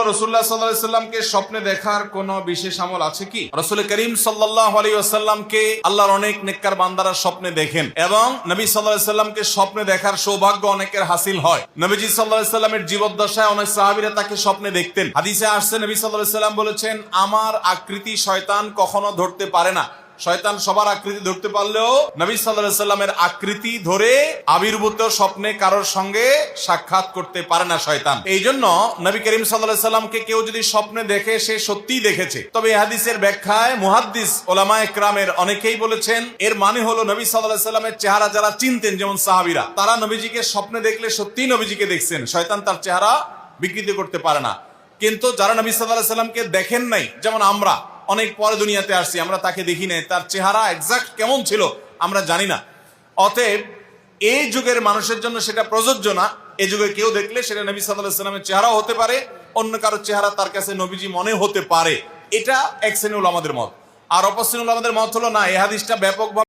রাসূলুল্লাহ সাল্লাল্লাহু আলাইহি ওয়াসাল্লামকে স্বপ্নে দেখার কোনো বিশেষ আমল আছে কি? রাসূল করিম সাল্লাল্লাহু আলাইহি ওয়াসাল্লামকে আল্লাহর অনেক নেককার বান্দারা স্বপ্নে দেখেন এবং নবী সাল্লাল্লাহু আলাইহি ওয়াসাল্লামকে স্বপ্নে দেখার সৌভাগ্য অনেকের হাসিল হয়। নবীজি সাল্লাল্লাহু আলাইহি ওয়াসাল্লামের জীবদ্দশায় অনেক সাহাবীরা তাকে স্বপ্নে দেখতেন। হাদিসে আসছে নবী সাল্লাল্লাহু আলাইহি ওয়াসাল্লাম বলেছেন, আমার আকৃতি শয়তান কখনো ধরতে পারে না। শয়তান সবার আকৃতি ধরতে পারলেও নবী সাল্লাল্লাহু আলাইহি ওয়াসাল্লামের আকৃতি ধরে আবির্ভূত স্বপ্নে কারোর সঙ্গে সাক্ষাৎ করতে পারে না শয়তান। এই জন্য নবী করিম সাল্লাল্লাহু আলাইহি ওয়াসাল্লামকে কেউ যদি স্বপ্নে দেখে সে সত্যিই দেখেছে। তবে এই হাদিসের ব্যাখ্যায় মুহাদ্দিস ওলামায়ে কেরামের অনেকেই বলেছেন এর মানে হলো নবী সাল্লাল্লাহু আলাইহি ওয়াসাল্লামের চেহারা যারা চিনতেন, যেমন সাহাবীরা, তারা নবীজিকে স্বপ্নে দেখলে সত্যিই নবীজিকে দেখছেন। শয়তান তার চেহারা বিকৃত করতে পারে না। কিন্তু যারা নবী সাল্লাল্লাহু আলাইহি ওয়াসাল্লামকে দেখেন নাই, যেমন আমরা অনেক পরে দুনিয়াতে আসছি, আমরা তাকে দেখি নাই, তার চেহারা এক্সাক্ট কেমন ছিল আমরা জানি না। অতএব এই যুগের মানুষের জন্য সেটা প্রযোজ্য না। এই যুগে কেউ দেখলে সেটা নবী সাল্লাল্লাহু আলাইহি ওয়াসাল্লামের চেহারাও হতে পারে, অন্য কারো চেহারা তার কাছে নবীজি মনে হতে পারে। এটা এক শ্রেণীর উলামাদের মত। আর অপর শ্রেণীর উলামাদের মত হলো না, এই হাদিসটা ব্যাপকভাবে